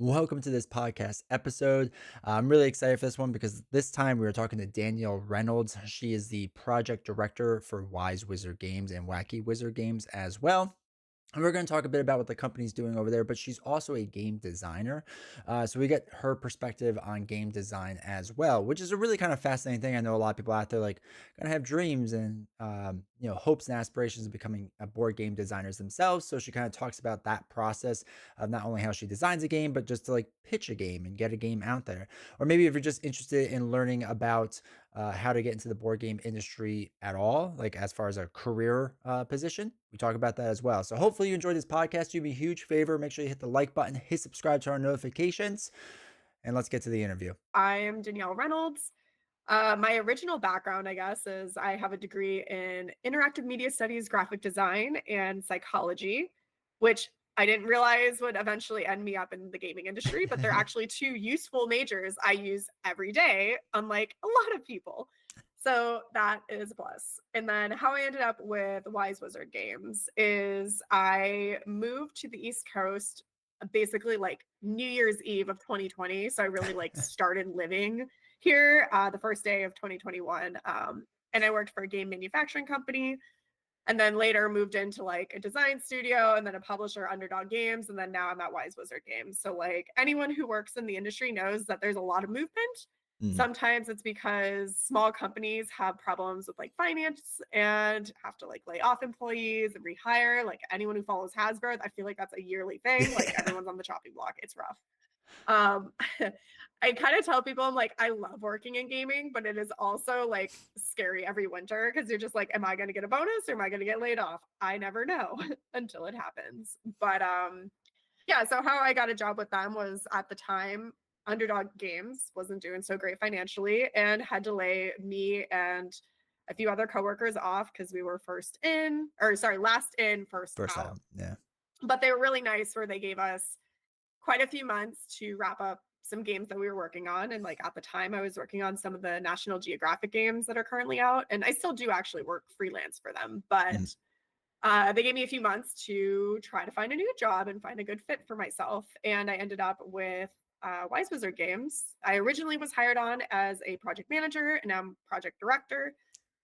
Welcome to this podcast episode. I'm really excited for this one because this time we were talking to Danielle Reynolds. She is the project director for Wise Wizard Games and Wacky Wizard Games as well. And we're going to talk a bit about what the company's doing over there, but she's also a game designer. So we get her perspective on game design as well, which is a really kind of fascinating thing. I know a lot of people out there like going to have dreams and hopes and aspirations of becoming a board game designers themselves. So she kind of talks about that process of not only how she designs a game, but just to like pitch a game and get a game out there. Or maybe if you're just interested in learning about how to get into the board game industry at all, like as far as a career position. We talk about that as well. So hopefully you enjoyed this podcast. Do me a huge favor. Make sure you hit the like button, hit subscribe to our notifications, and let's get to the interview. I am Danielle Reynolds. My original background, I guess, is I have a degree in interactive media studies, graphic design, and psychology, which I didn't realize would eventually end me up in the gaming industry, but they're actually two useful majors I use every day, unlike a lot of people. So that is a plus. And then how I ended up with Wise Wizard Games is I moved to the East Coast basically like New Year's Eve of 2020. So I really like started living here the first day of 2021. And I worked for a game manufacturing company and then later moved into like a design studio and then a publisher, Underdog Games. And then now I'm at Wise Wizard Games. So like anyone who works in the industry knows that there's a lot of movement. Mm. Sometimes it's because small companies have problems with like finance and have to like lay off employees and rehire. Like anyone who follows Hasbro, I feel like that's a yearly thing. Like everyone's on the chopping block. It's rough. Um, I kind of tell people I'm like, I love working in gaming, but it is also like scary every winter because you're just like, am I going to get a bonus or am I going to get laid off? I never know until it happens. But yeah, so how I got a job with them was at the time Underdog Games wasn't doing so great financially and had to lay me and a few other coworkers off because we were last in, first First out. out. Yeah. But they were really nice where they gave us quite a few months to wrap up some games that we were working on. And like at the time, I was working on some of the National Geographic games that are currently out. And I still do actually work freelance for them, Mm. but they gave me a few months to try to find a new job and find a good fit for myself. And I ended up with Wise Wizard Games. I originally was hired on as a project manager and I'm project director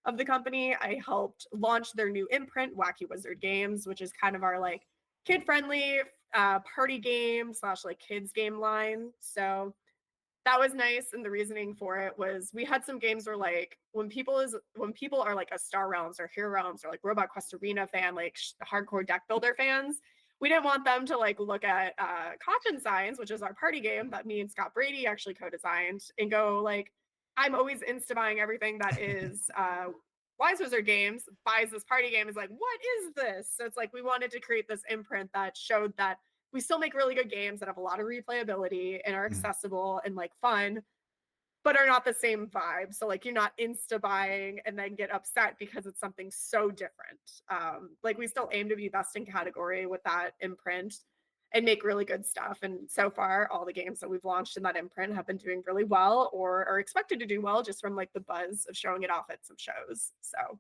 of the company. I helped launch their new imprint, Wacky Wizard Games, which is kind of our like kid friendly party game slash like kids game line. So that was nice. And the reasoning for it was we had some games where like when people are like a Star Realms or Hero Realms or like Robot Quest Arena fan, like hardcore deck builder fans, we didn't want them to like look at Caution Signs, which is our party game that me and Scott Brady actually co-designed, and go like, I'm always insta buying everything that is Wise Wizard Games, buys this party game, is like, what is this? So it's like we wanted to create this imprint that showed that we still make really good games that have a lot of replayability and are Mm. accessible and like fun, but are not the same vibe. So like you're not insta buying and then get upset because it's something so different. Like we still aim to be best in category with that imprint and make really good stuff. And so far, all the games that we've launched in that imprint have been doing really well or are expected to do well just from like the buzz of showing it off at some shows. So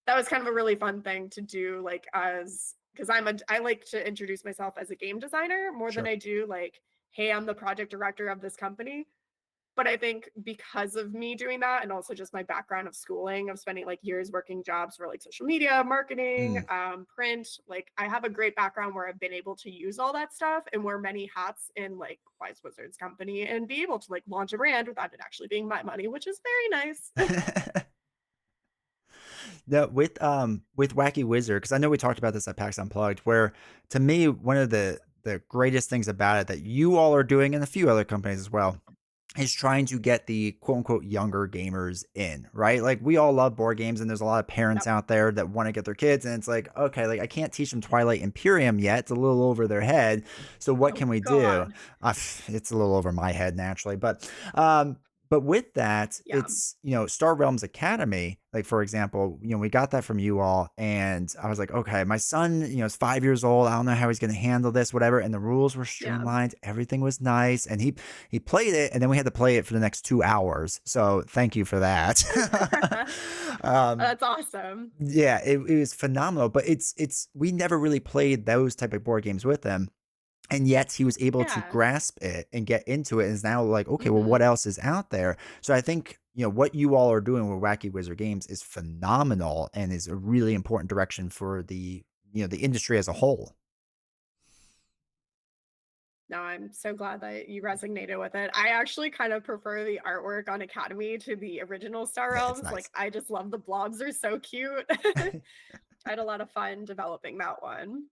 that was kind of a really fun thing to do, like as because I like to introduce myself as a game designer more than Sure. I do like, hey, I'm the project director of this company. But I think because of me doing that and also just my background of schooling, of spending like years working jobs for like social media, marketing, Mm. print, like I have a great background where I've been able to use all that stuff and wear many hats in like Wise Wizards company and be able to like launch a brand without it actually being my money, which is very nice. No, with Wacky Wizard, because I know we talked about this at PAX Unplugged, where to me one of the greatest things about it that you all are doing and a few other companies as well is trying to get the quote unquote younger gamers in, right? Like we all love board games and there's a lot of parents Yep. out there that want to get their kids and it's like, okay, like I can't teach them Twilight Imperium yet. It's a little over their head. So what Oh can we do? God. It's a little over my head naturally, but with that, Yeah. it's, Star Realms Academy, like for example, we got that from you all and I was like, okay, my son, is 5 years old. I don't know how he's going to handle this, whatever. And the rules were Yeah. streamlined. Everything was nice. And he played it and then we had to play it for the next 2 hours. So thank you for that. um, That's awesome. yeah, it was phenomenal, but we never really played those type of board games with them. and yet he was able to Yeah. grasp it and get into it and is now like, okay, well, what Mhm. else is out there? So I think, what you all are doing with Wacky Wizard Games is phenomenal and is a really important direction for the industry as a whole. No, I'm so glad that you resonated with it. I actually kind of prefer the artwork on Academy to the original Star Yeah, it's Realms. Like, nice. I just love the blobs, are so cute. I had a lot of fun developing that one.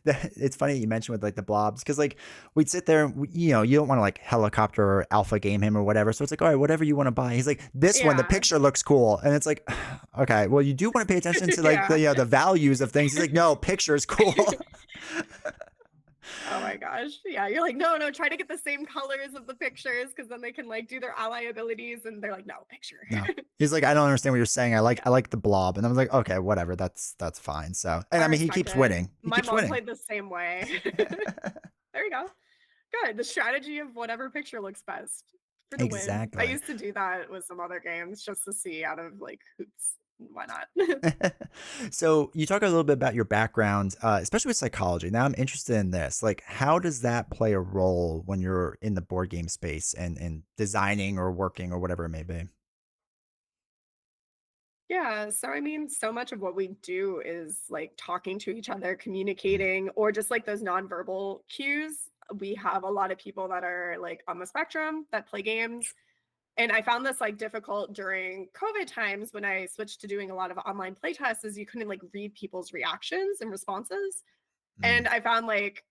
It's funny you mentioned with like the blobs because like we'd sit there and you don't want to like helicopter or alpha game him or whatever. So it's like, all right, whatever you want to buy. He's like, this one, the Yeah. picture looks cool. And it's like, okay, well, you do want to pay attention to like Yeah. the values of things. He's like, no, picture is cool. Oh my gosh. Yeah, you're like, "No, no, try to get the same colors of the pictures because then they can, like, do their ally abilities," and they're like, "No, picture." No. He's like, I don't understand what you're saying. I like Yeah, I like the blob. And I was like, okay, whatever. That's fine. So and I I mean he respect keeps it. winning. He My keeps mom winning. played the same way. There you go. Good, the strategy of whatever picture looks best for the win. I Exactly. used to do that with some other games just to see out of, like, hoops. Why not? So you talk a little bit about your background, especially with psychology. Now I'm interested in this. Like, how does that play a role when you're in the board game space and designing or working or whatever it may be? Yeah, so I mean, so much of what we do is like talking to each other, Mhm. communicating, or just like those nonverbal cues. We have a lot of people that are like on the spectrum that play games. And I found this like difficult during COVID times when I switched to doing a lot of online playtests, is you couldn't like read people's reactions and responses. Mm. And I found like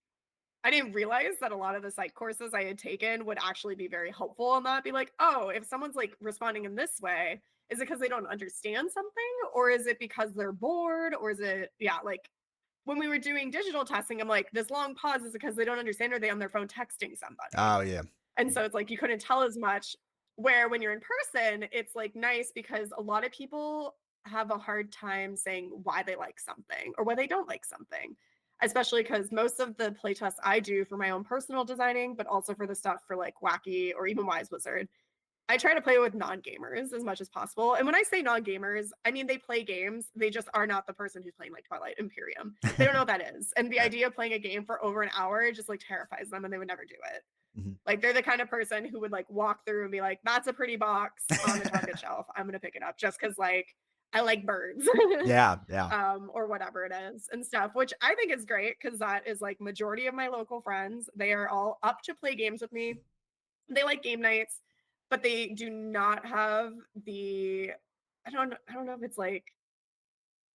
I didn't realize that a lot of the psych courses I had taken would actually be very helpful in that. Be like, oh, if someone's like responding in this way, is it because they don't understand something? Or is it because they're bored? Or is it, yeah, like when we were doing digital testing, I'm like, this long pause is because they don't understand or they on their phone texting somebody. Oh yeah. And so it's like you couldn't tell as much. Where when you're in person, it's like nice because a lot of people have a hard time saying why they like something or why they don't like something. Especially because most of the playtests I do for my own personal designing, but also for the stuff for like Wacky or even Wise Wizard, I try to play with non-gamers as much as possible. And when I say non-gamers, I mean they play games. They just are not the person who's playing like Twilight Imperium. They don't know what that is. And the Right. idea of playing a game for over an hour just like terrifies them and they would never do it. Mhm. Like they're the kind of person who would like walk through and be like, "That's a pretty box on the Target shelf. I'm gonna pick it up just because like I like birds." Yeah, yeah. Or whatever it is and stuff, which I think is great because that is like majority of my local friends. They are all up to play games with me. They like game nights, but they do not have the I don't know if it's like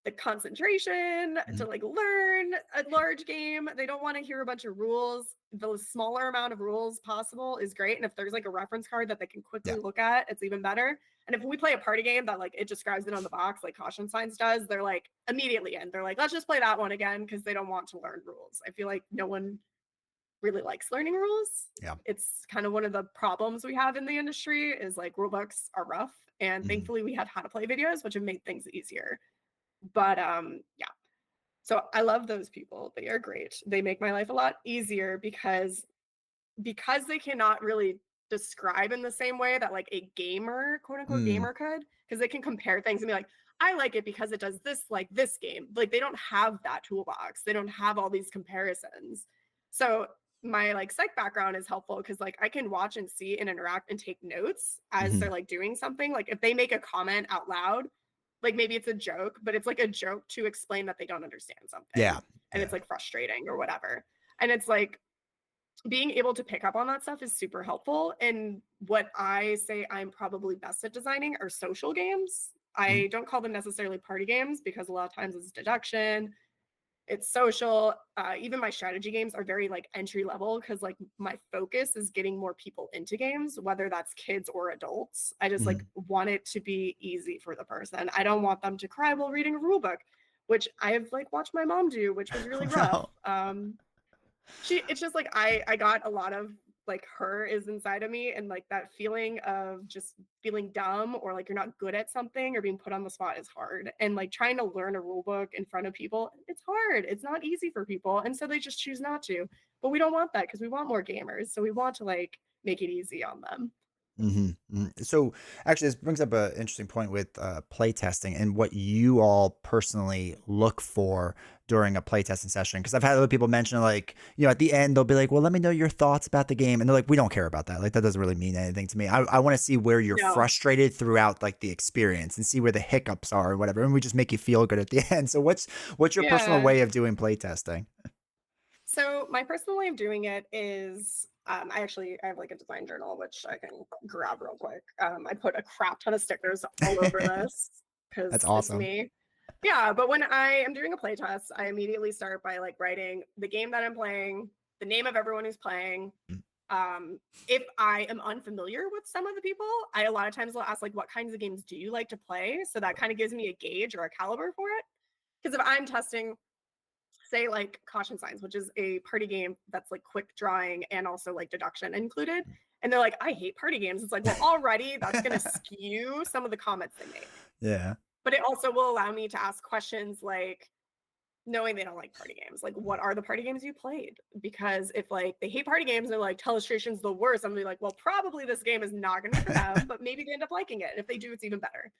the concentration to Mhm. like learn a large game. They don't want to hear a bunch of rules. The smaller amount of rules possible is great. And if there's like a reference card that they can Yeah. quickly look at, it's even better. And if we play a party game that like it describes it on the box, like Caution Signs does, they're like immediately in. They're like, let's just play that one again because they don't want to learn rules. I feel like no one really likes learning rules. Yeah. It's kind of one of the problems we have in the industry is like rule books are rough. And Mhm. thankfully we have how to play videos, which have made things easier. But yeah, so I love those people. They are great. They make my life a lot easier because they cannot really describe in the same way that like a gamer, quote unquote Mm. gamer could, because they can compare things and be like, I like it because it does this like this game. Like they don't have that toolbox. They don't have all these comparisons. So my like psych background is helpful because like I can watch and see and interact and take notes as they're Mhm. like doing something. Like if they make a comment out loud, like maybe it's a joke, but it's like a joke to explain that they don't understand something Yeah. and Yeah. it's like frustrating or whatever. And it's like being able to pick up on that stuff is super helpful. And what I say I'm probably best at designing are social games. Mhm. I don't call them necessarily party games because a lot of times it's deduction, it's social. Even my strategy games are very like entry level because like my focus is getting more people into games, whether that's kids or adults. I just like Mhm. want it to be easy for the person. I don't want them to cry while reading a rule book, which I've like watched my mom do, which was really Oh, rough. no. She it's just like I got a lot of like her is inside of me and like that feeling of just feeling dumb or like you're not good at something or being put on the spot is hard. And like trying to learn a rule book in front of people, it's hard. It's not easy for people. And so they just choose not to. But we don't want that because we want more gamers. So we want to like make it easy on them. Mhm, mhm. So, actually, this brings up an interesting point with play testing and what you all personally look for during a play testing session. Because I've had other people mention, like, at the end, they'll be like, "Well, let me know your thoughts about the game," and they're like, "We don't care about that. Like, that doesn't really mean anything to me. I want to see where you're No. frustrated throughout like the experience and see where the hiccups are or whatever, and we just make you feel good at the end." So, what's your personal Yeah. way of doing play testing? So my personal way of doing it is I have like a design journal which I can grab real quick. I put a crap ton of stickers all over this That's because it's awesome. me. Yeah, but when I am doing a play test, I immediately start by like writing the game that I'm playing, the name of everyone who's playing. Mm, If I am unfamiliar with some of the people, I a lot of times will ask like, "What kinds of games do you like to play?" So that kind of gives me a gauge or a caliber for it. Because if I'm testing, say like caution signs, which is a party game that's like quick drawing and also like deduction included, and they're like, "I hate party games," it's like, well, already that's going to skew some of the comments they make. Yeah. But it also will allow me to ask questions like, knowing they don't like party games, like, what are the party games you played? Because if like they hate party games and they're like telestration's the worst, I'm gonna be like, well, probably this game is not gonna be for them, but maybe they end up liking it, and if they do, it's even better.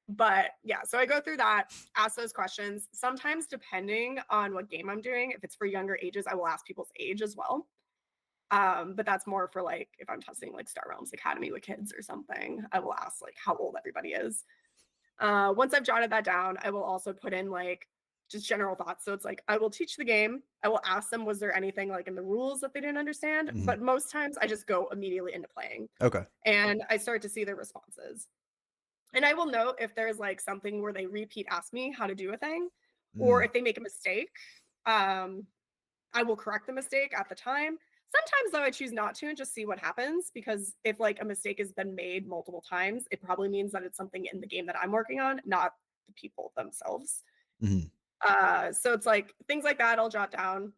But yeah, so I go through that, ask those questions. Sometimes, depending on what game I'm doing, if it's for younger ages, I will ask people's age as well. But that's more for like if I'm testing like Star Realms Academy with kids or something, I will ask like how old everybody is. Once I've jotted that down, I will also put in like just general thoughts. So it's like I will teach the game. I will ask them, was there anything like in the rules that they didn't understand? Mhm. But most times I just go immediately into playing Okay. and I start to see their responses. And I will note if there's like something where they repeat ask me how to do a thing, or Mm, if they make a mistake, um, I will correct the mistake at the time. Sometimes though I choose not to and just see what happens because if like a mistake has been made multiple times, it probably means that it's something in the game that I'm working on, not the people themselves. mhm, So it's like things like that I'll jot down.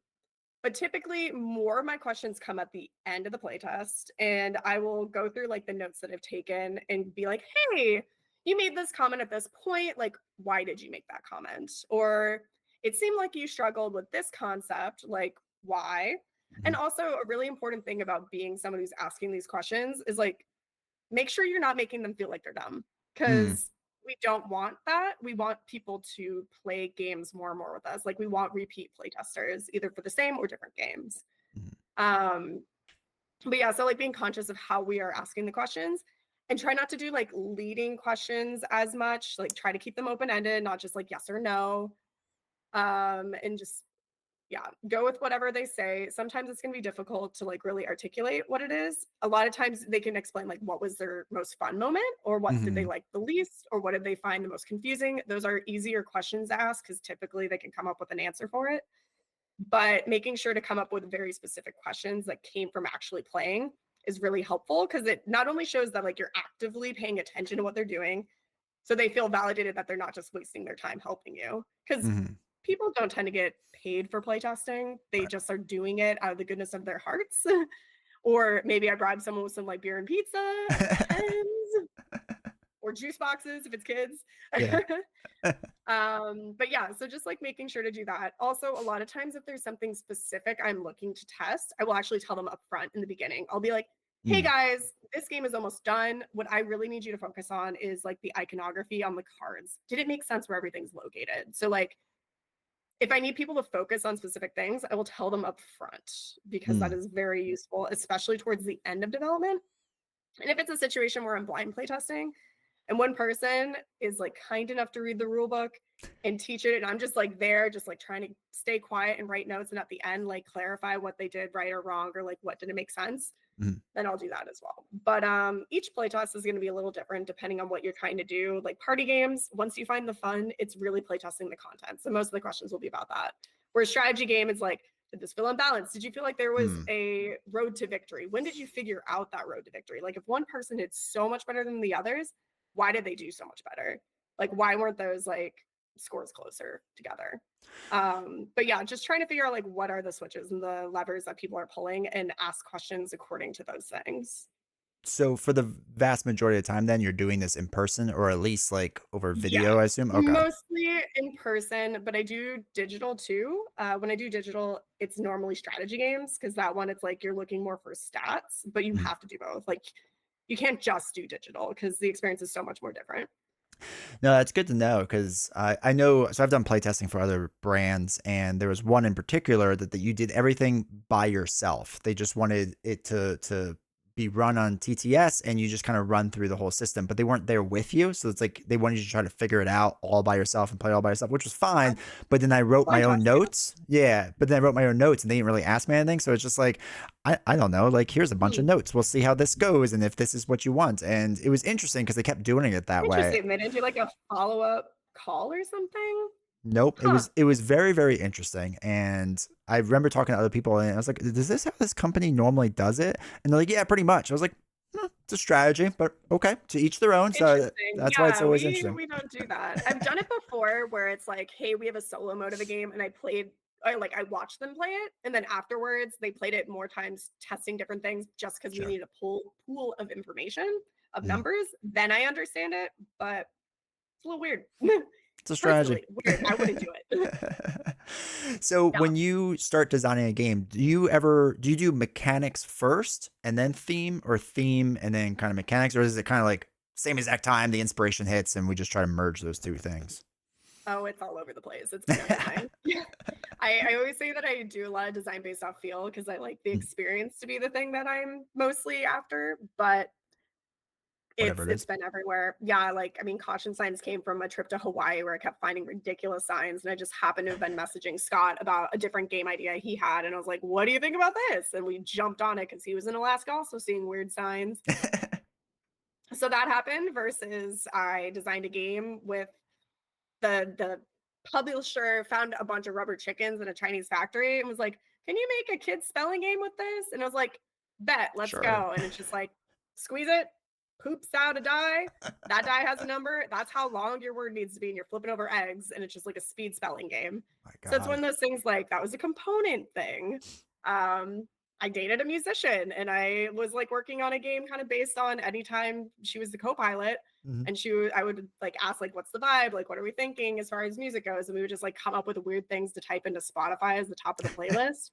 But typically, more of my questions come at the end of the playtest, and I will go through like the notes that I've taken and be like, "Hey, you made this comment at this point. Like, why did you make that comment?" Or it seemed like you struggled with this concept. Like, why? And mhm. also, a really important thing about being someone who's asking these questions is like make sure you're not making them feel like they're dumb Mm, because we don't want that. We want people to play games more and more with us. Like we want repeat play testers, either for the same or different games. mhm, Um, but yeah, so like being conscious of how we are asking the questions and try not to do like leading questions as much. Like try to keep them open ended, not just like yes or no. And just yeah, go with whatever they say. Sometimes it's going to be difficult to like really articulate what it is. A lot of times they can explain like what was their most fun moment or what did they mhm, like the least or what did they find the most confusing. Those are easier questions to ask because typically they can come up with an answer for it. But making sure to come up with very specific questions that came from actually playing is really helpful because it not only shows that like you're actively paying attention to what they're doing, so they feel validated that they're not just wasting their time helping you. Because mhm. people don't tend to get paid for playtesting. They Right. just are doing it out of the goodness of their hearts. Or maybe I bribe someone with some like beer and pizza or pens or juice boxes if it's kids. Yeah. But yeah, so just like making sure to do that. Also, a lot of times if there's something specific I'm looking to test, I will actually tell them up front in the beginning. I'll be like, hey Mm, guys, this game is almost done. What I really need you to focus on is like the iconography on the cards. Did it make sense where everything's located? So like if I need people to focus on specific things, I will tell them up front because that mm, is very useful, especially towards the end of development. And if it's a situation where I'm blind playtesting and one person is like kind enough to read the rule book and teach it, and I'm just like there, just like trying to stay quiet and write notes, and at the end, like clarify what they did right or wrong, or like what didn't make sense, mhm, then I'll do that as well. But each playtest is going to be a little different depending on what you're trying to do. Like party games, once you find the fun, it's really playtesting the content. So most of the questions will be about that. Whereas strategy game is like, did this feel unbalanced? Did you feel like there was mm. a road to victory? When did you figure out that road to victory? Like if one person did so much better than the others, why did they do so much better? Like why weren't those like scores closer together? But yeah, just trying to figure out like what are the switches and the levers that people are pulling and ask questions according to those things. So for the vast majority of the time then, you're doing this in person or at least, like, over Yeah, video, I assume? Okay. mostly in person, but I do digital too. When I do digital, it's normally strategy games because that one it's like you're looking more for stats, but you Mhm, have to do both. Like You can't just do digital because the experience is so much more different. No, that's good to know because I know. So I've done playtesting for other brands, and there was one in particular that you did everything by yourself. They just wanted it to be run on TTS, and you just kind of run through the whole system, but they weren't there with you. So it's like they wanted you to try to figure it out all by yourself and play all by yourself, which was fine. But then I wrote Well, I my own trust you. notes. Yeah, but then I wrote my own notes, and they didn't really ask me anything. So it's just like I don't know. Like, here's a bunch of Hmm. notes. We'll see how this goes, and if this is what you want. And it was interesting because they kept doing it that way. Interesting. They didn't do like a follow-up call or something? Nope. It Huh. was it was very, very interesting. And I remember talking to other people and I was like, "Is this how this company normally does it?" And they're like, "Yeah, pretty much." I was like, it's a strategy, but okay, to each their own. So Interesting. that's why it's Yeah, always we interesting." we don't do that. I've done it before where it's like, "Hey, we have a solo mode of a game," and I watched them play it, and then afterwards, they played it more times testing different things just because we Sure. needed a pool of information, of Mm. numbers, then I understand it, but it's a little weird. It's a strategy. Personally, weird. I wouldn't do it. So No. when you start designing a game, do you do mechanics first and then theme, or theme and then kind of mechanics, or is it kind of like same exact time the inspiration hits and we just try to merge those two things? Oh, it's all over the place. It's been everything. Yeah. I always say that I do a lot of design based off feel because I like the Mm, experience to be the thing that I'm mostly after, but whatever it it's is. been everywhere. Yeah, like I mean, caution signs came from a trip to Hawaii where I kept finding ridiculous signs, and I just happened to have been messaging Scott about a different game idea he had, and I was like, "What do you think about this?" And we jumped on it because he was in Alaska also seeing weird signs. So that happened versus I designed a game with the publisher found a bunch of rubber chickens in a Chinese factory and was like, "Can you make a kid's spelling game with this?" And I was like, "Bet, let's Sure. go." And it's just like, squeeze it, poops out a die. That die has a number. That's how long your word needs to be. And you're flipping over eggs, and it's just like a speed spelling game. My So it's one God. of those things like that was a component thing. I dated a musician and I was like working on a game kind of based on anytime she was the co-pilot Mhm. and I would like ask like what's the vibe, like what are we thinking as far as music goes, and we would just like come up with weird things to type into Spotify as the top of the playlist.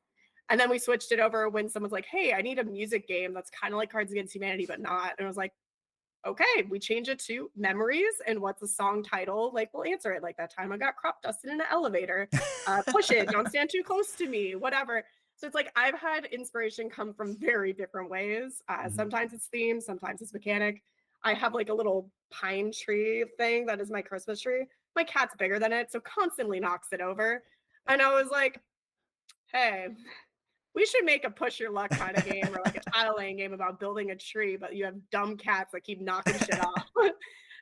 And then we switched it over when someone's like, "Hey, I need a music game that's kind of like Cards Against Humanity but not," and I was like, "Okay, we change it to memories and what's the song title, like we'll answer it, like that time I got crop dusted in an elevator, push it, don't stand too close to me, whatever." So it's like I've had inspiration come from very different ways. Mhm. Sometimes it's theme, sometimes it's mechanic. I have like a little pine tree thing that is my Christmas tree. My cat's bigger than it, so constantly knocks it over. And I was like, "Hey, we should make a push your luck kind of game or like a tile laying game about building a tree, but you have dumb cats that keep knocking shit off."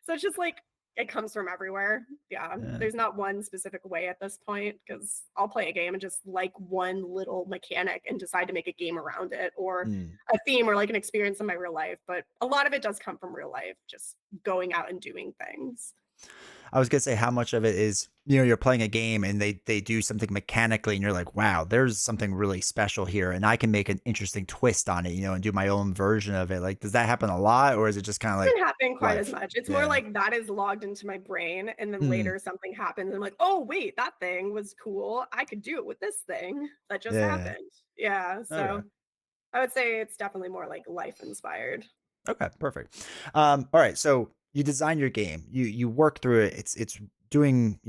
So it's just like it comes from everywhere. Yeah, Yeah. there's not one specific way at this point because I'll play a game and just like one little mechanic and decide to make a game around it or Mm. a theme or like an experience in my real life. But a lot of it does come from real life, just going out and doing things. I was gonna say how much of it is, you're playing a game and they do something mechanically and you're like, wow, there's something really special here, and I can make an interesting twist on it, and do my own version of it. Like, does that happen a lot, or is it just kind of like Doesn't happen quite as life? much. It's more Yeah. like that is logged into my brain, and then Mm. later something happens, and I'm like, "Oh, wait, that thing was cool. I could do it with this thing that just Yeah. happened." Yeah, Okay. so I would say it's definitely more like life inspired. Okay, perfect. All right, so you design your game, you work through it. It's doing,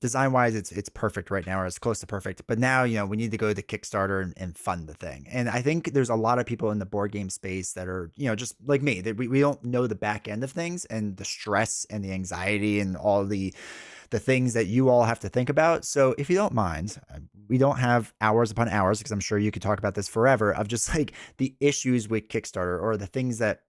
design wise, it's perfect right now, or it's close to perfect. But now, we need to go to Kickstarter and fund the thing. And I think there's a lot of people in the board game space that are, just like me, that we don't know the back end of things and the stress and the anxiety and all the things that you all have to think about. So if you don't mind, we don't have hours upon hours because I'm sure you could talk about this forever of just like the issues with Kickstarter or the things that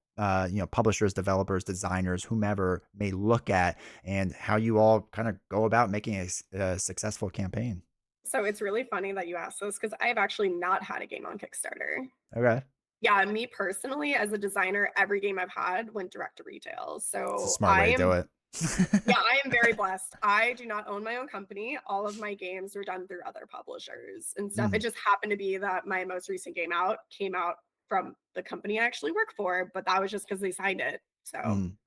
publishers, developers, designers, whomever may look at, and how you all kind of go about making a successful campaign. So it's really funny that you asked this because I have actually not had a game on Kickstarter. Okay, Yeah, me personally, as a designer, every game I've had went direct to retail. it's a So smart way I to do am it. Yeah, I am very blessed. I do not own my own company. All of my games were done through other publishers and stuff. It Mm, just happened to be that my most recent game out came out from the company I actually work for, but that was just because they signed it. So, mm,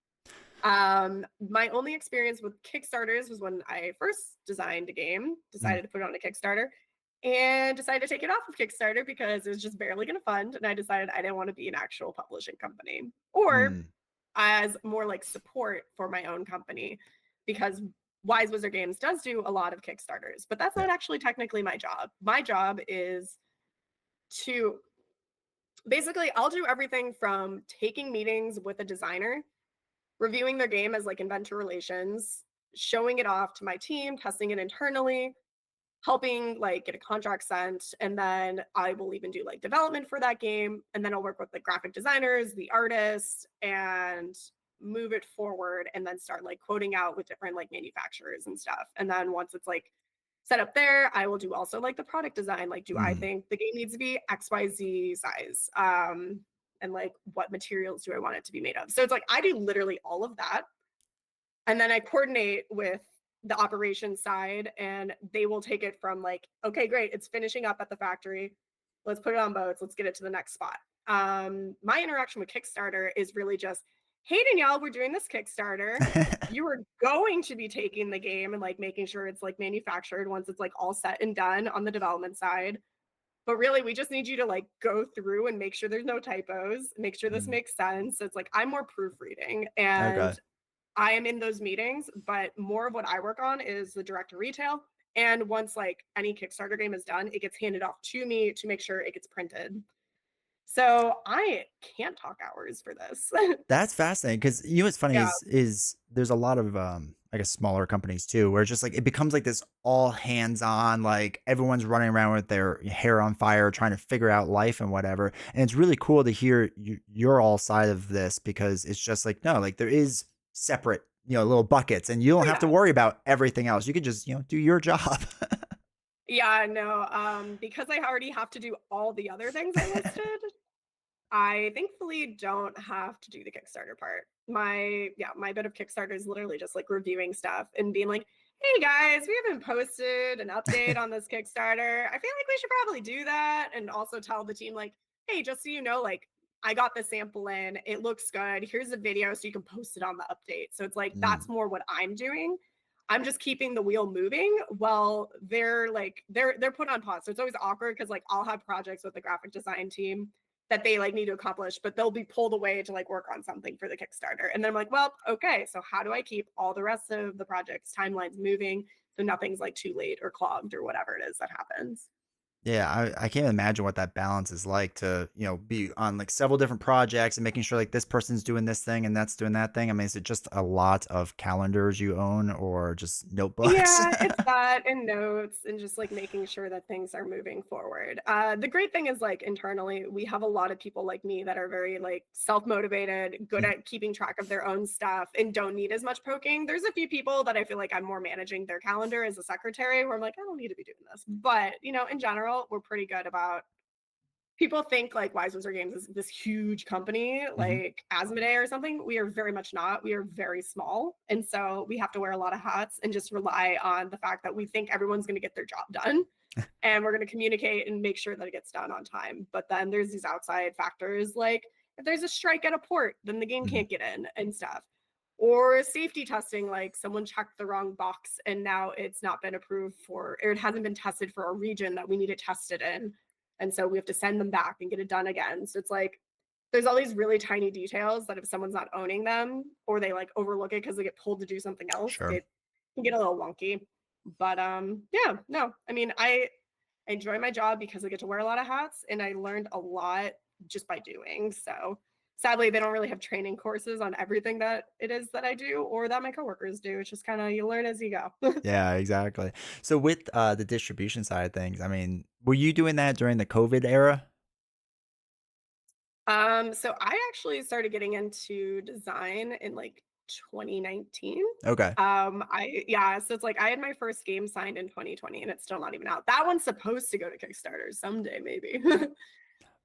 my only experience with Kickstarters was when I first designed a game, mm, decided to put it on a Kickstarter, and decided to take it off of Kickstarter because it was just barely going to fund. And I decided I didn't want to be an actual publishing company or Mm, as more like support for my own company because Wise Wizard Games does do a lot of Kickstarters, but that's yeah. not actually technically my job. My job is to basically, I'll do everything from taking meetings with a designer, reviewing their game as like inventor relations, showing it off to my team, testing it internally, helping like get a contract sent, and then I will even do like development for that game, and then I'll work with the graphic designers, the artists, and move it forward, and then start like quoting out with different like manufacturers and stuff. And then once it's like set up there, I will do also like the product design. Like, do I Mm. think the game needs to be XYZ size? And like what materials do I want it to be made of? So it's like I do literally all of that, and then I coordinate with the operations side, and they will take it from like, okay, great, it's finishing up at the factory. Let's put it on boats. Let's get it to the next spot. My interaction with Kickstarter is really just, hey, Danielle, we're doing this Kickstarter. You are going to be taking the game and like making sure it's like manufactured once it's like all set and done on the development side. But really, we just need you to like go through and make sure there's no typos, make sure this Mm. makes sense. It's like I'm more proofreading, and Okay. I am in those meetings, but more of what I work on is the direct to retail. And once like any Kickstarter game is done, it gets handed off to me to make sure it gets printed. So I can't talk hours for this. That's fascinating because you know what's funny Yeah. is there's a lot of I guess smaller companies too where it's just like it becomes like this all hands on like everyone's running around with their hair on fire trying to figure out life and whatever. And it's really cool to hear your all side of this because it's just like no, like there is separate, little buckets and you don't Oh, have to yeah. worry about everything else. You could just, do your job. Yeah, no. Because I already have to do all the other things I listed, I thankfully don't have to do the Kickstarter part. My bit of Kickstarter is literally just like reviewing stuff and being like, "Hey guys, we haven't posted an update on this Kickstarter. I feel like we should probably do that." And also tell the team like, "Hey, just so you know, like I got the sample in. It looks good. Here's a video so you can post it on the update." So it's like that's Mm, more what I'm doing. I'm just keeping the wheel moving while they're put on pause. So it's always awkward because like I'll have projects with the graphic design team that they like need to accomplish, but they'll be pulled away to like work on something for the Kickstarter. And then I'm like, well, okay, so how do I keep all the rest of the project's timelines moving so nothing's like too late or clogged or whatever it is that happens? yeah, I can't imagine what that balance is like to, be on like several different projects and making sure like this person's doing this thing and that's doing that thing. I mean, is it just a lot of calendars you own or just notebooks? Yeah, it's that and notes and just like making sure that things are moving forward. The great thing is like internally, we have a lot of people like me that are very like self-motivated, good Mm, at keeping track of their own stuff and don't need as much poking. There's a few people that I feel like I'm more managing their calendar as a secretary where I'm like, I don't need to be doing this. But, in general, we're pretty good about people think like Wise Wizard Games is this huge company mhm. like Asmodee or something. We are very much not. We are very small. And so we have to wear a lot of hats and just rely on the fact that we think everyone's going to get their job done and we're going to communicate and make sure that it gets done on time. But then there's these outside factors like if there's a strike at a port, then the game Mhm. can't get in and stuff. Or safety testing, like someone checked the wrong box and now it's not been approved for, or it hasn't been tested for a region that we need it tested in. And so we have to send them back and get it done again. So it's like there's all these really tiny details that if someone's not owning them or they like overlook it because they get pulled to do something else, Sure. it can get a little wonky. But yeah, no, I mean, I enjoy my job because I get to wear a lot of hats and I learned a lot just by doing. So sadly, they don't really have training courses on everything that it is that I do or that my coworkers do. It's just kind of you learn as you go. Yeah, exactly. So with, the distribution side of things, I mean, were you doing that during the COVID era? So I actually started getting into design in like 2019. Okay. So it's like I had my first game signed in 2020 and it's still not even out. That one's supposed to go to Kickstarter someday, maybe.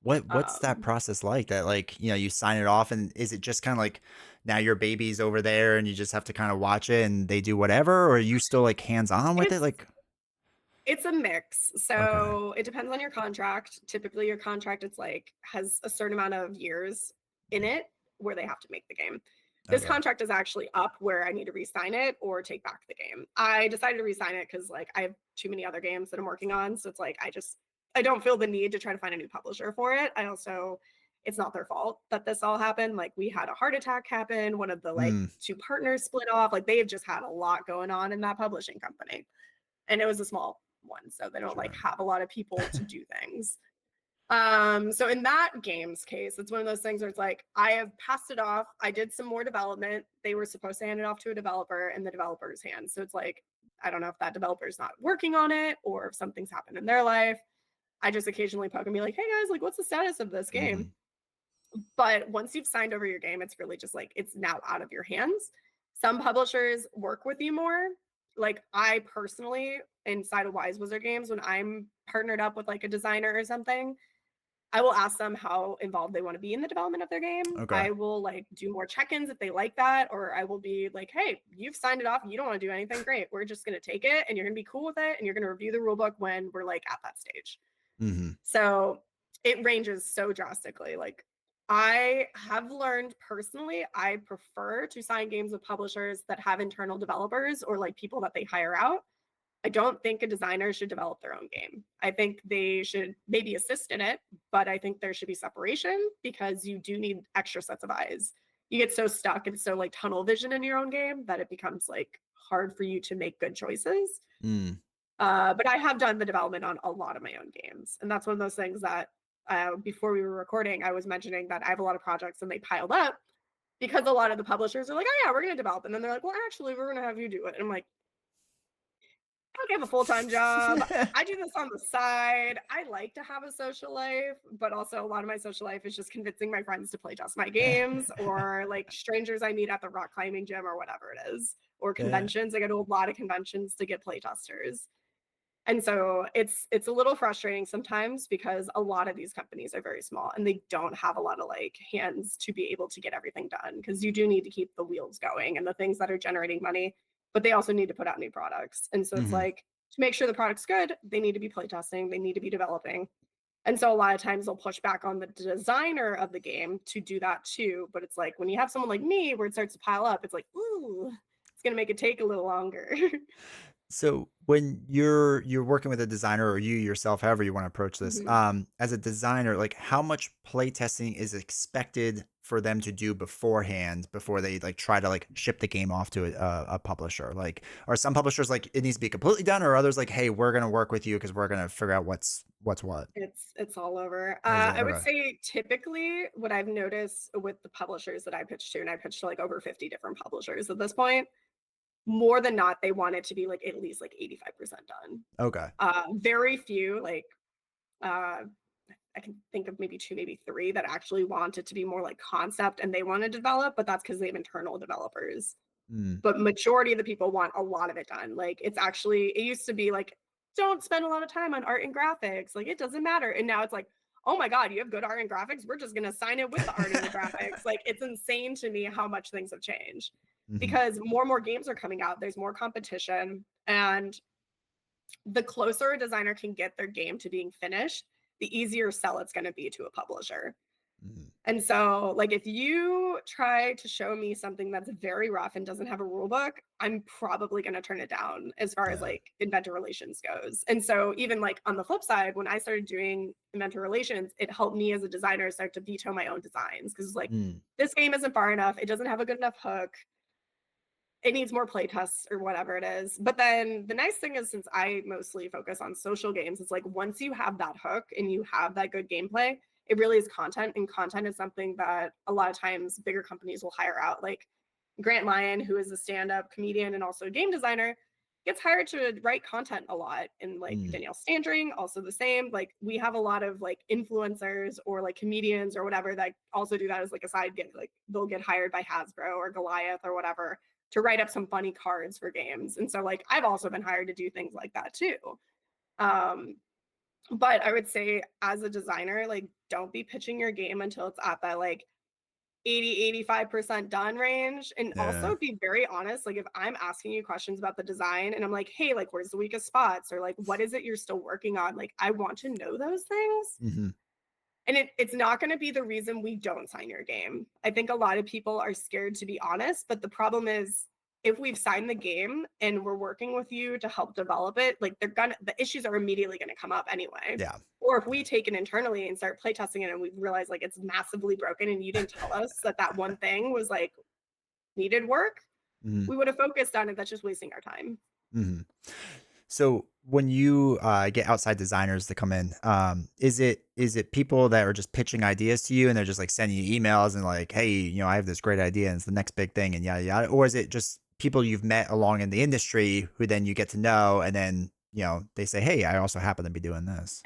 What's that um, process like? That like, you sign it off and is it just kinda like now your baby's over there and you just have to kinda watch it and they do whatever, or are you still, like, hands-on with it? it's Like It's a mix. okay. So it depends on your contract. Typically, your contract it's like has a certain amount of years in it where they have to make the game. This Okay. contract is actually up where I need to re-sign it or take back the game. I decided to re-sign it because like I have too many other games that I'm working on. So it's like I don't feel the need to try to find a new publisher for it. I also it's not their fault that this all happened. Like we had a heart attack happen, one of the like Mm, two partners split off. Like they've just had a lot going on in that publishing company. And it was a small one. So they don't like sure. have a lot of people to do things. So in that game's case, it's one of those things where it's like I have passed it off. I did some more development. They were supposed to hand it off to a developer in the developer's hands. So it's like I don't know if that developer is not working on it or if something's happened in their life. I just occasionally poke and be like, "Hey guys, like what's the status of this game?" Mhm. But once you've signed over your game, it's really just like it's now out of your hands. Some publishers work with you more. Like I personally, inside of Wise Wizard Games, when I'm partnered up with like a designer or something, I will ask them how involved they want to be in the development of their game. Okay. I will like do more check-ins if they like that, or I will be like, "Hey, you've signed it off. You don't want to do anything. Great. We're just going to take it, and you're going to be cool with it, and you're going to review the rule book when we're like at that stage." Mhm. So it ranges so drastically. Like I have learned personally, I prefer to sign games with publishers that have internal developers or like people that they hire out. I don't think a designer should develop their own game. I think they should maybe assist in it, but I think there should be separation because you do need extra sets of eyes. You get so stuck and so like tunnel vision in your own game that it becomes like hard for you to make good choices. Mm. But I have done the development on a lot of my own games. And that's one of those things that before we were recording, I was mentioning that I have a lot of projects and they piled up because a lot of the publishers are like, "Oh, yeah, we're going to develop." And then they're like, "Well, actually, we're going to have you do it." And I'm like, "I don't have a full time job. I do this on the side. I like to have a social life, but also a lot of my social life is just convincing my friends to play just my games or like strangers I meet at the rock climbing gym or whatever it is, or Yeah. conventions. I go to a lot of conventions to get playtesters. And so it's a little frustrating sometimes because a lot of these companies are very small and they don't have a lot of like hands to be able to get everything done because you do need to keep the wheels going and the things that are generating money, but they also need to put out new products. And so it's Mhm. like to make sure the product's good, they need to be playtesting, they need to be developing. And so a lot of times they'll push back on the designer of the game to do that too. But it's like when you have someone like me where it starts to pile up, it's like, ooh, it's gonna make it take a little longer. So when you're working with a designer or you yourself, however you want to approach this, Mhm. as a designer, like how much play testing is expected for them to do beforehand before they like try to like ship the game off to a publisher? Like, are some publishers like it needs to be completely done, or others like, hey, we're gonna work with you because we're gonna figure out what's what? It's all over. Is it I would okay? say typically what I've noticed with the publishers that I pitched to, and I pitched to like over 50 different publishers at this point, more than not, they want it to be like at least like 85% done. Okay. Very few, like uh, I can think of maybe two, maybe three that actually want it to be more like concept and they want to develop, but that's because they have internal developers. Mm. But majority of the people want a lot of it done. Like it's actually it used to be like don't spend a lot of time on art and graphics. Like it doesn't matter. And now it's like, "Oh my god, you have good art and graphics. We're just going to sign it with the art and the graphics." Like it's insane to me how much things have changed. Mhm. Because more and more games are coming out. There's more competition and the closer a designer can get their game to being finished, the easier sell it's going to be to a publisher. Mhm. And so, like, if you try to show me something that's very rough and doesn't have a rule book, I'm probably going to turn it down as far as Yeah. like inventor relations goes. And so, even like on the flip side, when I started doing inventor relations, it helped me as a designer start to veto my own designs because like Mm. this game isn't far enough. It doesn't have a good enough hook. It needs more play tests or whatever it is. But then the nice thing is, since I mostly focus on social games, it's like once you have that hook and you have that good gameplay, it really is content. And content is something that a lot of times bigger companies will hire out. Like Grant Lyon, who is a stand up comedian and also a game designer, gets hired to write content a lot. And like Mm. Danielle Standring, also the same. Like we have a lot of like influencers or like comedians or whatever that also do that as like a side gig. Like they'll get hired by Hasbro or Goliath or whatever to write up some funny cards for games. And so like I've also been hired to do things like that too. Um, but I would say as a designer, like don't be pitching your game until it's at that like 80-85% done range. And Yeah. also be very honest. Like if I'm asking you questions about the design and I'm like, hey, like where's the weakest spots? Or like what is it you're still working on? Like I want to know those things. Mhm. And it's not going to be the reason we don't sign your game. I think a lot of people are scared to be honest, but the problem is if we've signed the game and we're working with you to help develop it, like the issues are immediately going to come up anyway. Yeah. Or if we take it internally and start playtesting it and we realize like it's massively broken and you didn't tell us that that one thing was like needed work, Mhm. we would have focused on it. That's just wasting our time. Mhm. So when you get outside designers to come in, is it people that are just pitching ideas to you and they're just like sending you emails and like, hey, I have this great idea and it's the next big thing and yada yada, or is it just people you've met along in the industry who then you get to know and then they say, hey, I also happen to be doing this.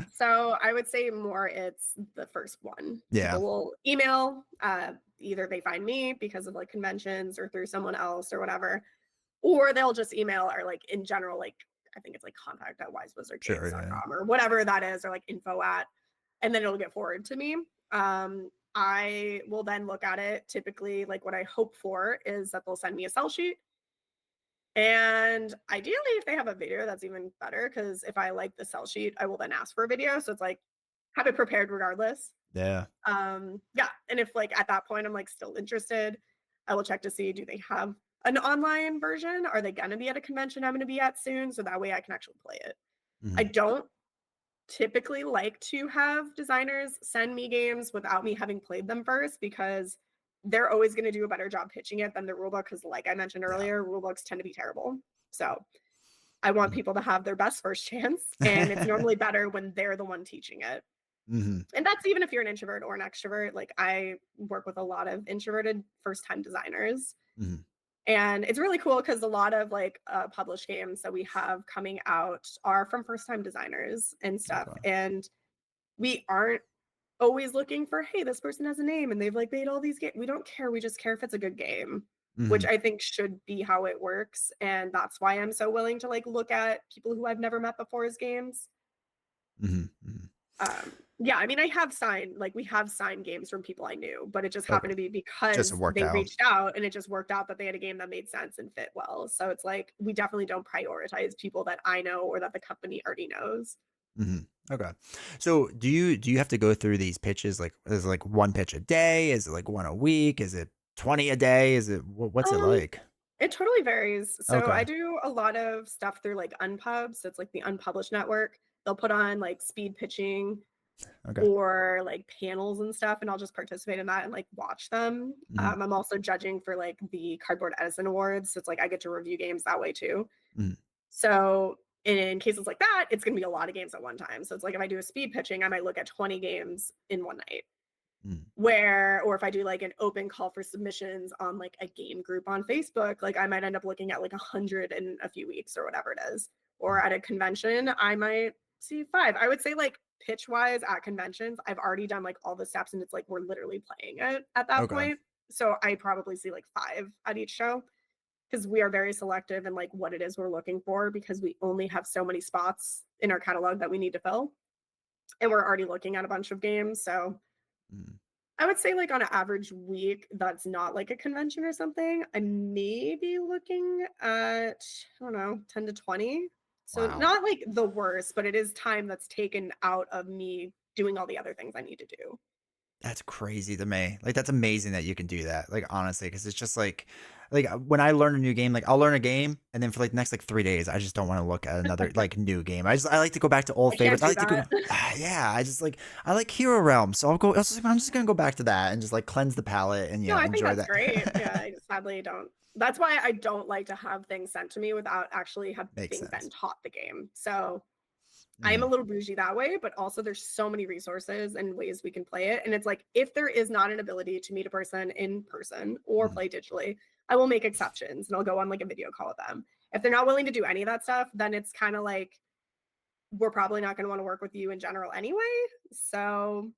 So I would say more it's the first one. Yeah, People will email, either they find me because of like conventions or through someone else or whatever, or they'll just email or like in general, like I think it's like contact at sure, yeah, wisewizardgames.com or whatever that is, or like info at, and then it'll get forwarded to me. I will then look at it. Typically, like what I hope for is that they'll send me a sell sheet. And ideally, if they have a video, that's even better. Cause if I like the sell sheet, I will then ask for a video. So it's like have it prepared regardless. yeah, Yeah. And if like at that point I'm like still interested, I will check to see do they have an online version? Are they gonna be at a convention I'm gonna be at soon? So that way I can actually play it. I hmm, don't typically like to have designers send me games without me having played them first because they're always going to do a better job pitching it than the rulebook because like I mentioned yeah, earlier, rulebooks tend to be terrible. So I want mhm. people to have their best first chance and it's normally better when they're the one teaching it. Mhm, And that's even if you're an introvert or an extrovert. Like I work with a lot of introverted first time designers mhm. and it's really cool because a lot of like published games that we have coming out are from first time designers and stuff. Okay. And we aren't always looking for, hey, this person has a name and they've like made all these games. We don't care. We just care if it's a good game, which Mhm, I think should be how it works. And that's why I'm so willing to like look at people who I've never met before as games. mhm, mhm. Yeah, I mean, I have signed, like, we have signed games from people I knew, but it just Okay, happened to be just because worked they out. reached out and it just worked out that they had a game that made sense and fit well. So it's like, we definitely don't prioritize people that I know or that the company already knows. Mhm. Okay. So do you have to go through these pitches like is it like one pitch a day? Is it like one a week? Is it 20 a day? Is it what's it Um, like? It totally varies. So Okay. I do a lot of stuff through like Unpub. So it's like the unpublished network. They'll put on like speed pitching Okay. or like panels and stuff, and I'll just participate in that and like watch them. Mhm. I'm also judging for like the Cardboard Edison Awards. So it's like I get to review games that way too. Mhm. So in cases like that, it's going to be a lot of games at one time. So it's like if I do a speed pitching, I might look at 20 games in one night Mhm. where or if I do like an open call for submissions on like a game group on Facebook, like I might end up looking at like 100 in a few weeks or whatever it is. Or Mhm. at a convention, I might see 5. I would say like pitch wise at conventions, I've already done like all the steps and it's like we're literally playing it at that Okay. point. So I probably see like 5 at each show because we are very selective in like what it is we're looking for because we only have so many spots in our catalog that we need to fill and we're already looking at a bunch of games. So Mhm. I would say, like, on an average week that's not like a convention or something, I may be looking at, I don't know, 10 to 20. So Wow. not like the worst, but it is time that's taken out of me doing all the other things I need to do. That's crazy to me. Like, that's amazing that you can do that. Like, honestly, because it's just when I learn a new game, like I'll learn a game, and then for like the next like 3 days, I just don't want to look at another like new game. I like to go back to old I can't favorites. I do like to go, that. yeah. I like Hero Realm, so I'm just gonna go back to that and just like cleanse the palate and No, I think enjoy that's that. great. Yeah, I just sadly don't. That's why I don't like to have things sent to me without actually Makes having been sense. taught the game. So I am a Mhm, little bougie that way, but also there's so many resources and ways we can play it. And it's like if there is not an ability to meet a person in person or mhm. play digitally, I will make exceptions and I'll go on like a video call with them. If they're not willing to do any of that stuff, then it's kind of like we're probably not going to want to work with you in general anyway. So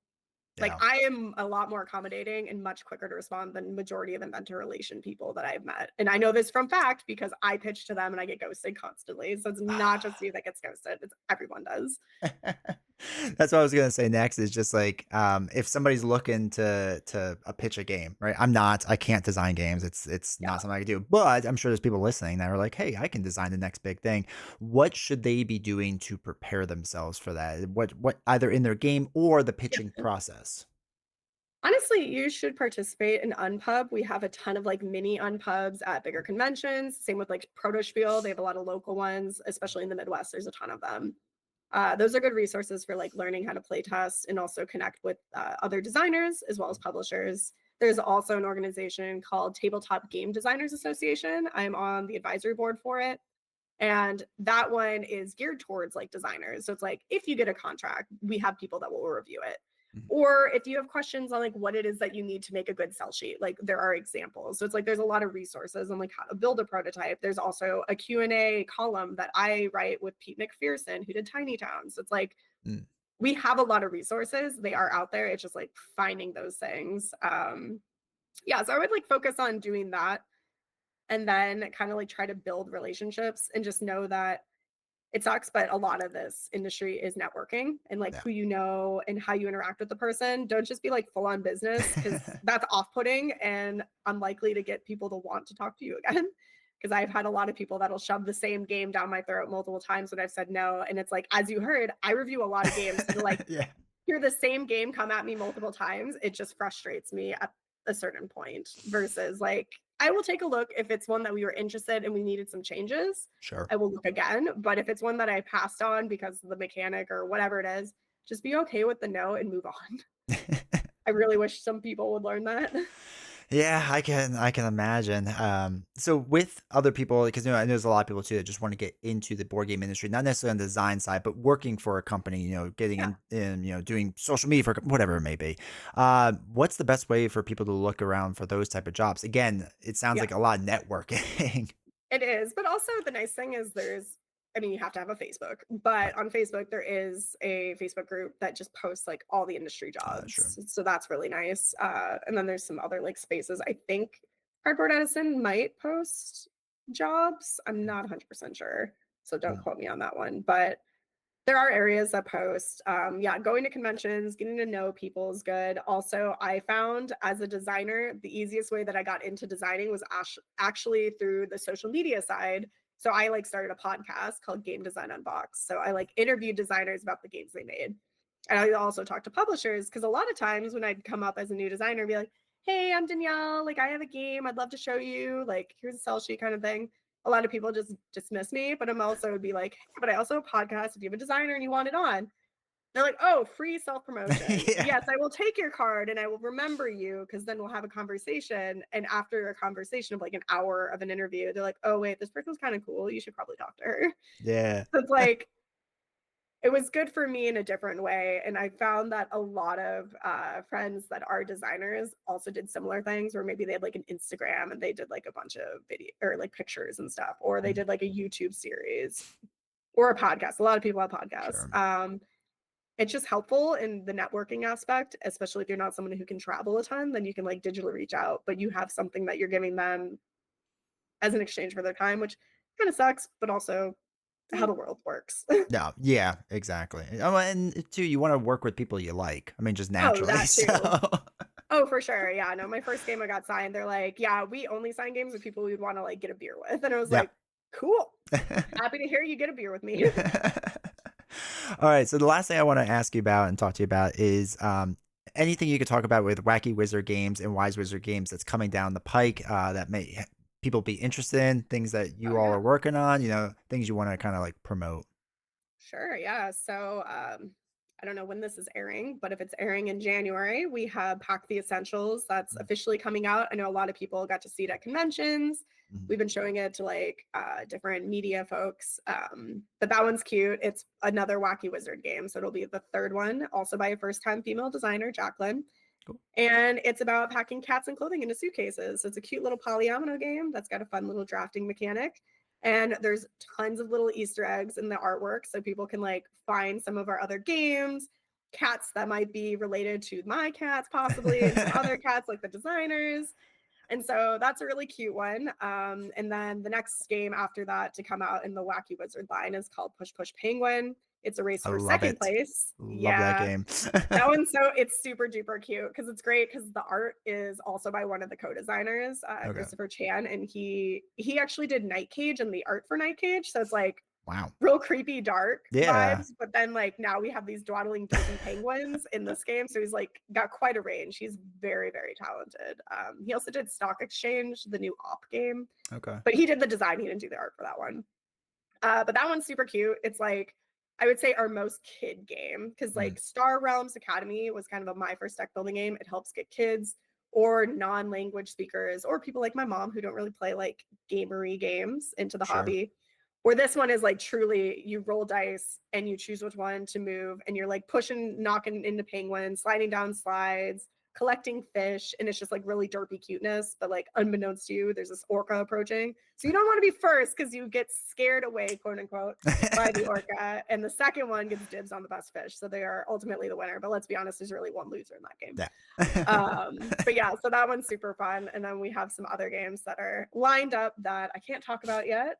like Yeah. I am a lot more accommodating and much quicker to respond than majority of inventor relation people that I've met. And I know this from fact because I pitch to them and I get ghosted constantly. So it's not just me that gets ghosted, it's everyone does. That's what I was gonna say next is just like, if somebody's looking to pitch a game, right? I can't design games. It's Yeah. not something I can do. But I'm sure there's people listening that are like, hey, I can design the next big thing. What should they be doing to prepare themselves for that? What either in their game or the pitching Yeah. process? Honestly, you should participate in Unpub. We have a ton of like mini Unpubs at bigger conventions. Same with like Proto Spiel. They have a lot of local ones, especially in the Midwest. There's a ton of them. Those are good resources for like learning how to play test and also connect with other designers as well as publishers. There's also an organization called Tabletop Game Designers Association. I'm on the advisory board for it. And that one is geared towards like designers. So it's like if you get a contract, we have people that will review it. Mhm. Or if you have questions on like what it is that you need to make a good sell sheet, like there are examples. So it's like there's a lot of resources on like how to build a prototype. There's also a Q&A column that I write with Pete McPherson who did Tiny Towns. So it's like Mm, we have a lot of resources. They are out there. It's just like finding those things. Yeah, so I would like focus on doing that and then kind of like try to build relationships and just know that it sucks, but a lot of this industry is networking and like yeah. who you know and how you interact with the person. Don't just be like full on business because that's off putting and unlikely to get people to want to talk to you again. Because I've had a lot of people that'll shove the same game down my throat multiple times when I've said no. And it's like, as you heard, I review a lot of games. So to like Yeah, hear the same game come at me multiple times, it just frustrates me at a certain point versus like I will take a look if it's one that we were interested and we needed some changes. sure. I will look again, but if it's one that I passed on because of the mechanic or whatever it is, just be okay with the no and move on. I really wish some people would learn that. Yeah, I can imagine. So with other people, because I know there's a lot of people too that just want to get into the board game industry, not necessarily on the design side, but working for a company, getting Yeah. in, doing social media for whatever it may be. What's the best way for people to look around for those type of jobs? Again, it sounds Yeah. like a lot of networking. It is, but also the nice thing is I mean, you have to have a Facebook, but Right. on Facebook there is a Facebook group that just posts like all the industry Sure. jobs. So that's really nice. And then there's some other like spaces. I think Cardboard Edison might post jobs. I'm not 100% sure. So don't Mm, quote me on that one, but there are areas that post. Yeah, going to conventions, getting to know people is good. Also, I found as a designer, the easiest way that I got into designing was actually through the social media side. So I like started a podcast called Game Design Unboxed. So I like interviewed designers about the games they made. And I also talked to publishers because a lot of times when I'd come up as a new designer, be like, hey, I'm Danielle. Like, I have a game. I'd love to show you. Like, here's a sell sheet kind of thing. A lot of people just dismiss me, but I'm also would be like, hey, but I also have a podcast. If you have a designer and you want it on, they're like, oh, free self promotion. yeah. Yes, I will take your card and I will remember you because then we'll have a conversation. And after a conversation of like an hour of an interview, they're like, oh, wait, this person's kind of cool. You should probably talk to her. Yeah. So it's like, it was good for me in a different way. And I found that a lot of friends that are designers also did similar things where maybe they had like an Instagram and they did like a bunch of video or like pictures and stuff, or they Mm, did like a YouTube series or a podcast. A lot of people have podcasts. sure. It's just helpful in the networking aspect, especially if you're not someone who can travel a ton, then you can like digitally reach out, but you have something that you're giving them as an exchange for their time, which kind of sucks, but also how Yeah. the world works. No, yeah, exactly. Oh, and too, you want to work with people you like. I mean, just Oh, naturally. that So, too. Oh, for sure. Yeah. No, my first game I got signed, they're like, yeah, we only sign games with people we'd want to like get a beer with. And I was yeah. like, cool. Happy to hear you get a beer with me. All right. So the last thing I want to ask you about and talk to you about is anything you could talk about with Wacky Wizard Games and Wise Wizard Games that's coming down the pike that may people be interested in, things that Oh, you all yeah. are working on, things you want to kind of like promote. Sure, yeah. So, I don't know when this is airing, but if it's airing in January, we have Pack the Essentials that's Mm, officially coming out. I know a lot of people got to see it at conventions. mhm. We've been showing it to like different media folks, but that one's cute. It's another Wacky Wizard game, so it'll be the third one, also by a first-time female designer, Jacqueline. Cool. And it's about packing cats and clothing into suitcases. So it's a cute little polyomino game that's got a fun little drafting mechanic. And there's tons of little Easter eggs in the artwork. So people can like find some of our other games, cats that might be related to my cats, possibly, and some other cats like the designers. And so that's a really cute one. And then the next game after that to come out in the Wacky Wizard line is called Push Push Penguin. It's a race I for love second it. place. Love that Yeah. game. That one's so it's super duper cute because it's great because the art is also by one of the co-designers, Okay. Christopher Chan, and he actually did Night Cage and the art for Night Cage. So it's like Wow. real creepy, dark Yeah. vibes. But then like now we have these dwaddling derpy penguins in this game. So he's like got quite a range. He's very, very talented. He also did Stock Exchange, the new op game, Okay. but he did the design, he didn't do the art for that one. But that one's super cute. It's like I would say our most kid game because Mm, like Star Realms Academy was kind of my first deck building game. It helps get kids or non-language speakers or people like my mom who don't really play like gamery games into the sure. hobby. Where this one is like truly you roll dice and you choose which one to move and you're like pushing, knocking into penguins, sliding down slides, collecting fish, and it's just like really derpy cuteness. But like unbeknownst to you, there's this orca approaching. So you don't want to be first because you get scared away, quote unquote, by the orca. And the second one gets dibs on the best fish. So they are ultimately the winner. But let's be honest, there's really one loser in that game. Yeah. But yeah, so that one's super fun. And then we have some other games that are lined up that I can't talk about yet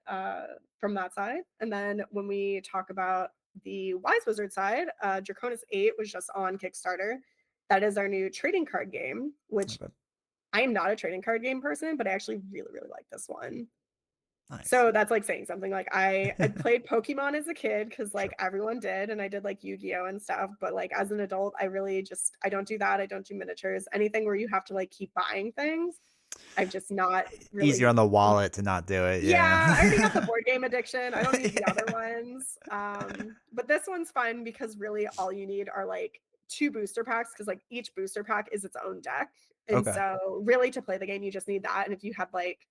from that side. And then when we talk about the Wise Wizard side, Draconis 8 was just on Kickstarter. That is our new trading card game, which Okay. I am not a trading card game person, but I actually really, really like this one. Nice. So that's like saying something. Like I played Pokemon as a kid because like Sure. everyone did, and I did like Yu-Gi-Oh and stuff. But like as an adult, I really just I don't do that. I don't do miniatures. Anything where you have to like keep buying things, I've just not Easier on really. the wallet to not do it. Yeah. Yeah, I already got the board game addiction. I don't need the other Yeah. ones. But this one's fun because really all you need are like two booster packs because like each booster pack is its own deck. And Okay. so really to play the game, you just need that. And if you have like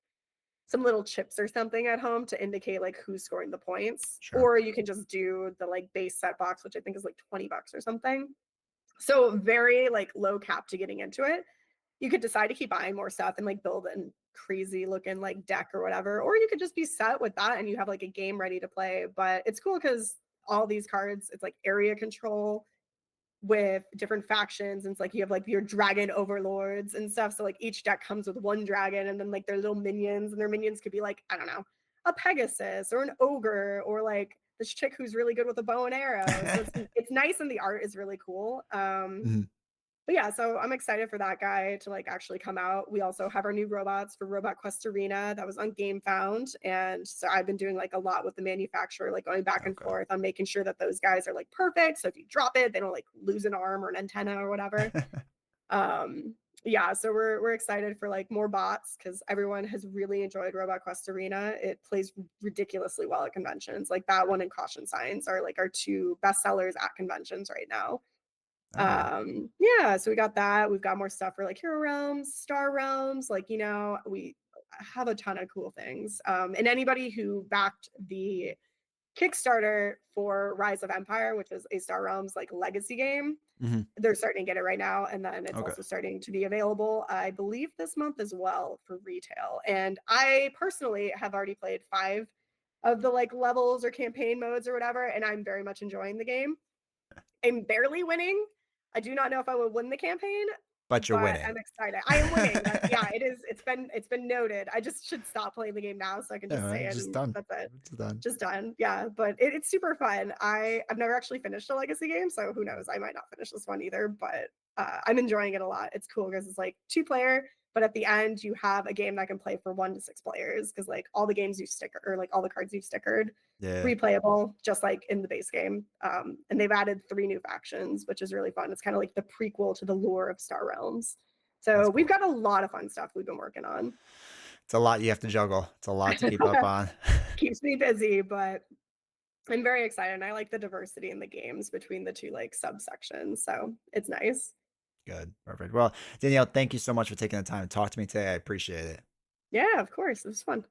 some little chips or something at home to indicate like who's scoring the points, Sure. or you can just do the like base set box, which I think is like $20 or something. So very like low cap to getting into it. You could decide to keep buying more stuff and like build a crazy looking like deck or whatever, or you could just be set with that and you have like a game ready to play. But it's cool because all these cards, it's like area control with different factions. And it's like you have like your dragon overlords and stuff. So like each deck comes with one dragon and then like their little minions, and their minions could be like, I don't know, a Pegasus or an ogre or like this chick who's really good with a bow and arrow. So it's nice and the art is really cool. Mhm. But yeah, so I'm excited for that guy to like actually come out. We also have our new robots for Robot Quest Arena that was on Game Found. And so I've been doing like a lot with the manufacturer, like going back and Okay. forth on making sure that those guys are like perfect. So if you drop it, they don't like lose an arm or an antenna or whatever. Um, yeah, so we're excited for like more bots because everyone has really enjoyed Robot Quest Arena. It plays ridiculously well at conventions. Like that one and Caution Signs are like our two best sellers at conventions right now. All right. Yeah, so we got that. We've got more stuff for like Hero Realms, Star Realms, like we have a ton of cool things. And anybody who backed the Kickstarter for Rise of Empire, which is a Star Realms like legacy game, Mhm. they're starting to get it right now. And then it's Okay. also starting to be available, I believe, this month as well for retail. And I personally have already played 5 of the like levels or campaign modes or whatever, and I'm very much enjoying the game. I'm barely winning. I do not know if I will win the campaign, But you're but winning. I'm excited. I am winning. That yeah, it is. It's been noted. I just should stop playing the game now so I can just Yeah, say it just and done. that's it. It's done. Just done. Yeah, but it's super fun. I've never actually finished a legacy game, so who knows? I might not finish this one either, but I'm enjoying it a lot. It's cool because it's like 2 player, but at the end you have a game that can play for 1 to 6 players because like all the games you sticker or like all the cards you've stickered Yeah. replayable just like in the base game. And they've added 3 new factions, which is really fun. It's kind of like the prequel to the lore of Star Realms. So That's we've cool. got a lot of fun stuff we've been working on. It's a lot you have to juggle. It's a lot to keep up on. Keeps me busy, but I'm very excited. And I like the diversity in the games between the two like subsections. So it's nice. Good. Perfect. Well, Danielle, thank you so much for taking the time to talk to me today. I appreciate it. Yeah, of course. It was fun.